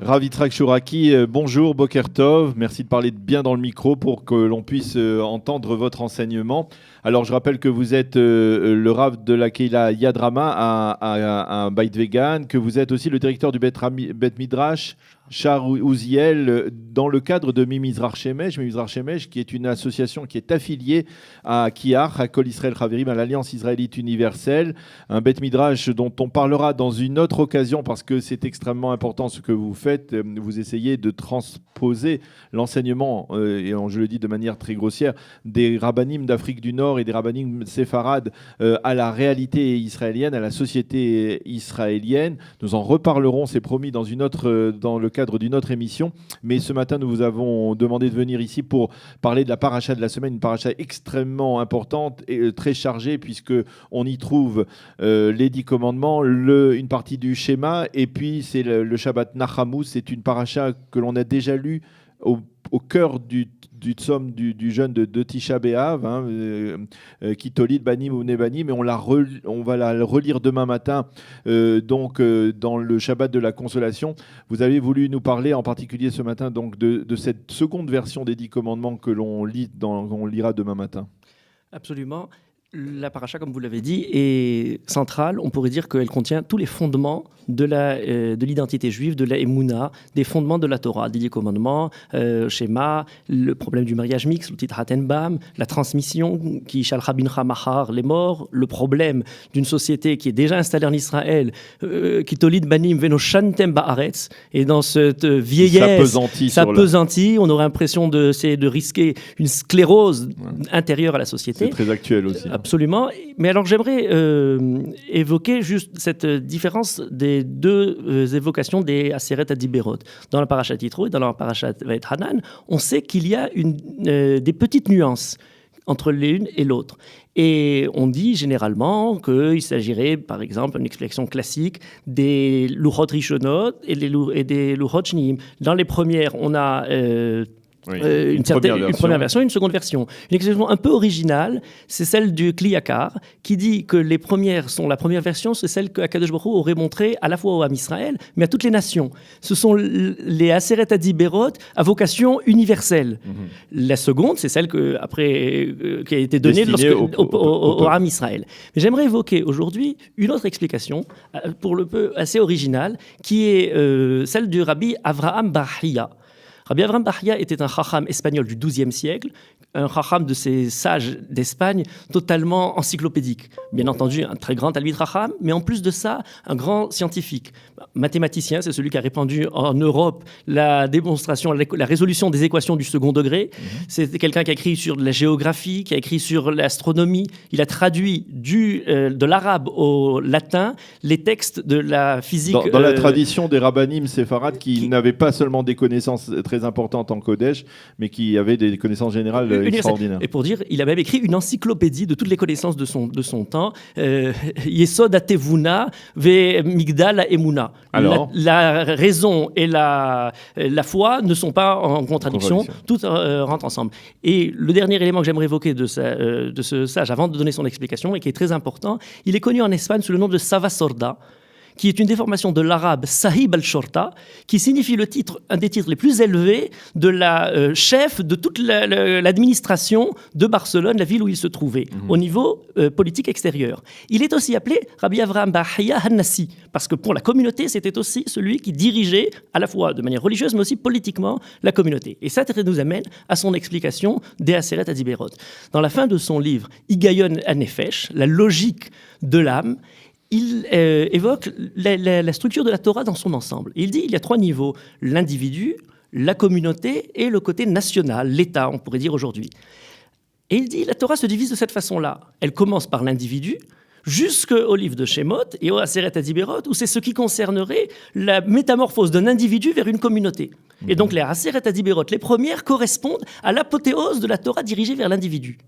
Rav Yitzhak Chouraki, bonjour, Boker Tov. Merci de parler bien dans le micro pour que l'on puisse entendre votre enseignement. Alors, je rappelle que vous êtes le Rav de la Keila Yad Rama à Beit Vegan, que vous êtes aussi le directeur du Bet Midrash Shar Uziel dans le cadre de Mimizrach Shemesh, qui est une association qui est affiliée à Kiach, à Kol Israël Chaverim, à l'Alliance Israélite Universelle. Un Bet Midrash dont on parlera dans une autre occasion parce que c'est extrêmement important ce que vous faites. Vous essayez de transposer l'enseignement, et je le dis de manière très grossière, des rabbanim d'Afrique du Nord et des rabbanim séfarades à la réalité israélienne, à la société israélienne. Nous en reparlerons, c'est promis, dans le cadre d'une autre émission. Mais ce matin, nous vous avons demandé de venir ici pour parler de la paracha de la semaine, une paracha extrêmement importante et très chargée, puisqu'on y trouve les 10 commandements, une partie du schéma, et puis c'est le Shabbat Nachamus. C'est une paracha que l'on a déjà lue au cœur du psaume du jeûne de Tisha B'Av, Kitolid Banim ou Nebanim, et on va la relire demain matin, dans le Shabbat de la Consolation. Vous avez voulu nous parler en particulier ce matin donc de cette seconde version des 10 commandements que l'on lira demain matin. Absolument. La paracha, comme vous l'avez dit, est centrale. On pourrait dire qu'elle contient tous les fondements de l'identité juive, de la Emouna, des fondements de la Torah, des 10 commandements, schéma, le problème du mariage mixte, le titre Hatenbam, la transmission, qui Shalcha bincha Mahar, les morts, le problème d'une société qui est déjà installée en Israël, qui Tolid Banim Veno Shantem Baaretz, et dans cette vieillesse, ça pesantit, on aurait l'impression de risquer une sclérose intérieure à la société. C'est très actuel aussi. Absolument. Mais alors j'aimerais évoquer juste cette différence des deux évocations des Aseret Adiberot. Dans la Parashat Yitro et dans la Parashat Va'et Hanan, on sait qu'il y a des petites nuances entre l'une et l'autre. Et on dit généralement qu'il s'agirait, par exemple, une explication classique des Luchot Rishonot et des Luchot Shniyim. Dans les premières, on a... une première version et une seconde version. Une explication un peu originale, c'est celle du Kliyakar, qui dit que les premières sont la première version, c'est celle qu'Akadosh Baruch Hu aurait montrée à la fois au Ham Israël, mais à toutes les nations. Ce sont les Aseret Adiberot à vocation universelle. La seconde, c'est celle qui a été donnée au Ham Israël. Mais j'aimerais évoquer aujourd'hui une autre explication, pour le peu assez originale, qui est celle du Rabbi Avraham Bar Hiyya. Rabbi Avraham Bar Hiyya était un chacham espagnol du XIIe siècle, un chacham de ces sages d'Espagne totalement encyclopédique. Bien entendu, un très grand talmid chacham, mais en plus de ça, un grand scientifique. Mathématicien, c'est celui qui a répandu en Europe la démonstration, la résolution des équations du second degré. C'est quelqu'un qui a écrit sur de la géographie, qui a écrit sur l'astronomie. Il a traduit de l'arabe au latin les textes de la physique. Dans la tradition des rabbanim séfarades qui n'avaient pas seulement des connaissances très importantes en Kodesh, mais qui avaient des connaissances générales extraordinaires. Et pour dire, il a même écrit une encyclopédie de toutes les connaissances de son temps. Yesod Atevuna ve Migdal Emuna. La raison et la foi ne sont pas en contradiction, toutes rentrent ensemble. Et le dernier élément que j'aimerais évoquer de ce sage, avant de donner son explication, et qui est très important, il est connu en Espagne sous le nom de Sava Sorda, qui est une déformation de l'arabe Sahib al-Shorta, qui signifie un des titres les plus élevés de la chef de toute l'administration de Barcelone, la ville où il se trouvait, au niveau politique extérieur. Il est aussi appelé Rabbi Avraham Bar Hiyya Hanassi, parce que pour la communauté, c'était aussi celui qui dirigeait, à la fois de manière religieuse, mais aussi politiquement, la communauté. Et ça nous amène à son explication des Aseret Adiberot. Dans la fin de son livre, Higayon Hanefesh, la logique de l'âme, il évoque la structure de la Torah dans son ensemble. Et il dit qu'il y a 3 niveaux: l'individu, la communauté et le côté national, l'État, on pourrait dire aujourd'hui. Et il dit la Torah se divise de cette façon-là. Elle commence par l'individu, jusqu'au livre de Shemot et au Aseret Adiberot, où c'est ce qui concernerait la métamorphose d'un individu vers une communauté. Et donc les Aseret Adiberot, les premières, correspondent à l'apothéose de la Torah dirigée vers l'individu.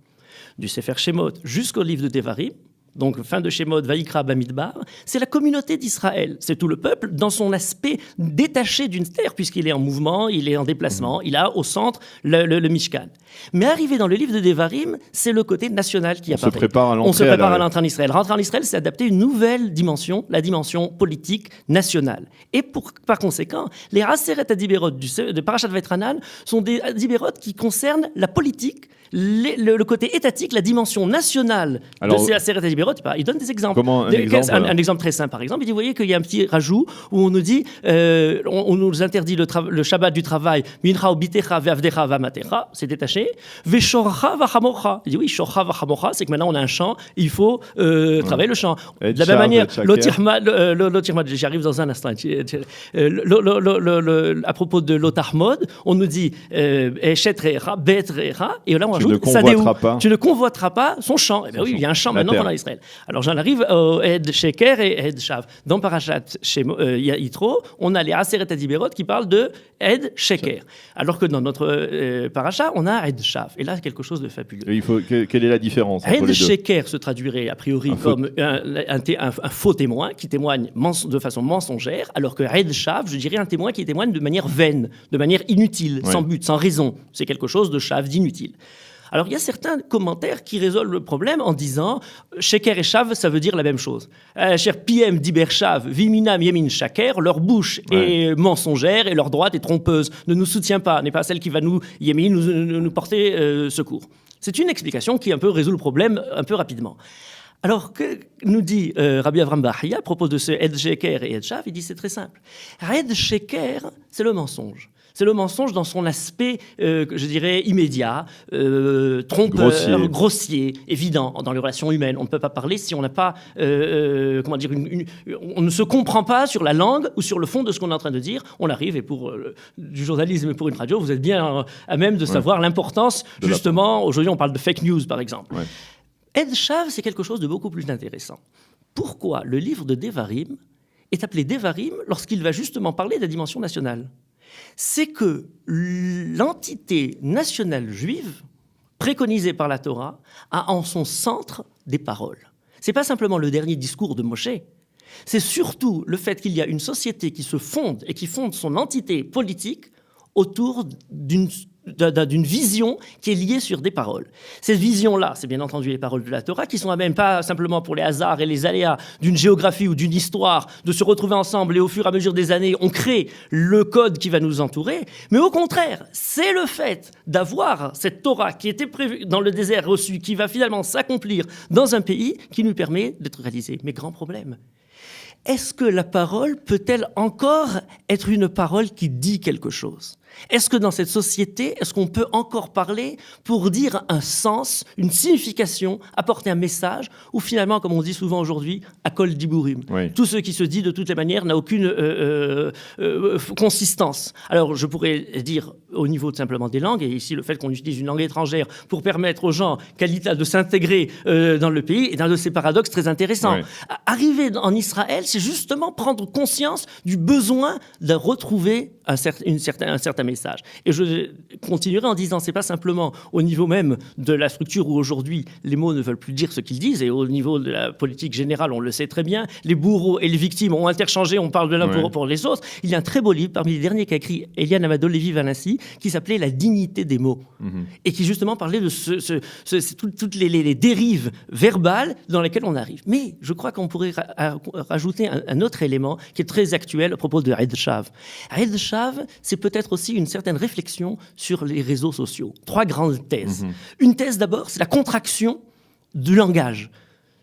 Du Sefer Shemot jusqu'au livre de Devarim, donc fin de Shemot, Vaïkra, Bamidbar, c'est la communauté d'Israël. C'est tout le peuple dans son aspect détaché d'une terre, puisqu'il est en mouvement, il est en déplacement, il a au centre le Mishkan. Mais arrivé dans le livre de Devarim, c'est le côté national qui apparaît. On se prépare à l'entrée. On se prépare à l'entrée en Israël. Rentrer en Israël, c'est adapter une nouvelle dimension, la dimension politique nationale. Et par conséquent, les Aseret Adiberot de Parashat Vaïtranan sont des Adiberot qui concernent la politique, le côté étatique, la dimension nationale de ces Aseret Adiberot. Il donne des exemples. Comment un exemple très simple, par exemple. Il dit, vous voyez qu'il y a un petit rajout où on nous dit, on nous interdit le Shabbat du travail, mincha ou bitecha ve'avdecha va'matecha, c'est détaché, ve'shorcha va'chamocha. Il dit, oui, shorcha va'chamocha, c'est que maintenant on a un champ, il faut travailler le champ. De la même manière, l'otirmad, j'y arrive dans un instant. À propos de l'otarmod, on nous dit, eshetrecha, betrecha, et là on rajoute, tu ne convoiteras pas son champ. Eh bien oui, il y a un champ maintenant pendant Israël. Alors j'en arrive au Ed Sheker et Ed Shav. Dans Parashat Yitro, on a les Aseret Adiberot qui parlent de Ed Sheker. Alors que dans notre Parashat, on a Ed Shav. Et là, quelque chose de fabuleux. Et quelle est la différence entre les deux ? Ed Sheker se traduirait a priori comme un faux témoin qui témoigne de façon mensongère, alors que Ed Shav, je dirais un témoin qui témoigne de manière vaine, de manière inutile, sans but, sans raison. C'est quelque chose de Shav, d'inutile. Alors, il y a certains commentaires qui résolvent le problème en disant « Sheker et Shav, ça veut dire la même chose. Cher Piem diber Shav, viminam yemin shaker, leur bouche est mensongère et leur droite est trompeuse, ne nous soutient pas, n'est pas celle qui va nous porter secours. » C'est une explication qui un peu résout le problème un peu rapidement. Alors, que nous dit Rabbi Avram Bahia à propos de ce Ed Sheker et Ed Shav? Il dit c'est très simple. Ed Sheker, c'est le mensonge. C'est le mensonge dans son aspect, je dirais, immédiat, trompeur, grossier, évident dans les relations humaines. On ne peut pas parler si on n'a pas, on ne se comprend pas sur la langue ou sur le fond de ce qu'on est en train de dire. On arrive, et pour du journalisme et pour une radio, vous êtes bien à même de savoir l'importance, justement, aujourd'hui on parle de fake news par exemple. Ed Shav, c'est quelque chose de beaucoup plus intéressant. Pourquoi le livre de Devarim est appelé Devarim lorsqu'il va justement parler de la dimension nationale? C'est que l'entité nationale juive, préconisée par la Torah, a en son centre des paroles. Ce n'est pas simplement le dernier discours de Moshe, c'est surtout le fait qu'il y a une société qui se fonde et qui fonde son entité politique autour d'une vision qui est liée sur des paroles. Cette vision-là, c'est bien entendu les paroles de la Torah, qui sont même pas simplement pour les hasards et les aléas d'une géographie ou d'une histoire, de se retrouver ensemble et au fur et à mesure des années, on crée le code qui va nous entourer, mais au contraire, c'est le fait d'avoir cette Torah qui était prévue dans le désert reçu, qui va finalement s'accomplir dans un pays qui nous permet d'être réalisé. Mais grand problème. Est-ce que la parole peut-elle encore être une parole qui dit quelque chose ? Est-ce que dans cette société, est-ce qu'on peut encore parler pour dire un sens, une signification, apporter un message, ou finalement, comme on dit souvent aujourd'hui, à kol diburim. Tout ce qui se dit de toutes les manières n'a aucune consistance. Alors, je pourrais dire au niveau simplement des langues, et ici le fait qu'on utilise une langue étrangère pour permettre aux gens de s'intégrer dans le pays, est un de ces paradoxes très intéressants. Arriver en Israël, c'est justement prendre conscience du besoin de retrouver un certain message. Et je continuerai en disant, c'est pas simplement au niveau même de la structure où aujourd'hui les mots ne veulent plus dire ce qu'ils disent, et au niveau de la politique générale, on le sait très bien, les bourreaux et les victimes ont interchangé, on parle de l'un pour les autres. Il y a un très beau livre, parmi les derniers qu'a écrit Eliane Amado Lévy-Valency, qui s'appelait La dignité des mots, et qui justement parlait de toutes les dérives verbales dans lesquelles on arrive. Mais je crois qu'on pourrait rajouter un autre élément qui est très actuel à propos de Ed Shav. Ed Shav, c'est peut-être aussi une certaine réflexion sur les réseaux sociaux. 3 grandes thèses. Une thèse d'abord, c'est la contraction du langage.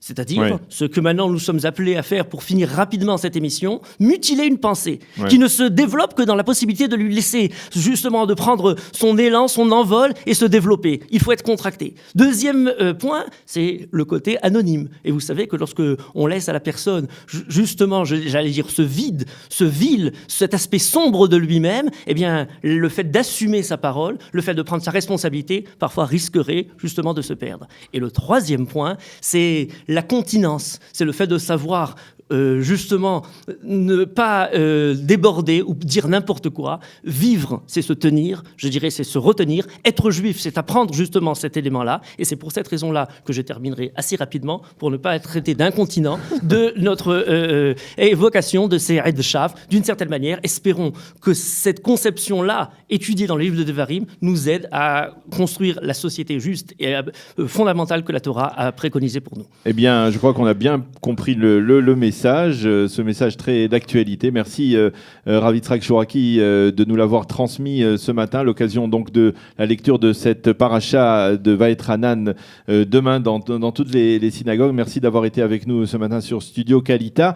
C'est-à-dire ce que maintenant nous sommes appelés à faire pour finir rapidement cette émission, mutiler une pensée qui ne se développe que dans la possibilité de lui laisser justement de prendre son élan, son envol et se développer. Il faut être contracté. Deuxième point, c'est le côté anonyme. Et vous savez que lorsque on laisse à la personne justement, j'allais dire, ce vide, ce vile, cet aspect sombre de lui-même, eh bien, le fait d'assumer sa parole, le fait de prendre sa responsabilité, parfois risquerait justement de se perdre. Et le troisième point, c'est la continence, c'est le fait de savoir justement ne pas déborder ou dire n'importe quoi. Vivre, c'est se tenir, je dirais, c'est se retenir. Être juif, c'est apprendre justement cet élément-là. Et c'est pour cette raison-là que je terminerai assez rapidement pour ne pas être traité d'incontinent de notre évocation de ces Eid Shaf. D'une certaine manière, espérons que cette conception-là, étudiée dans le livre de Devarim, nous aide à construire la société juste et fondamentale que la Torah a préconisée pour nous. Eh bien, je crois qu'on a bien compris le message, ce message très d'actualité. Merci Rav Yitzhak Chouraki de nous l'avoir transmis ce matin, l'occasion donc de la lecture de cette paracha de Vaetranan demain dans toutes les synagogues. Merci d'avoir été avec nous ce matin sur Studio Kalita.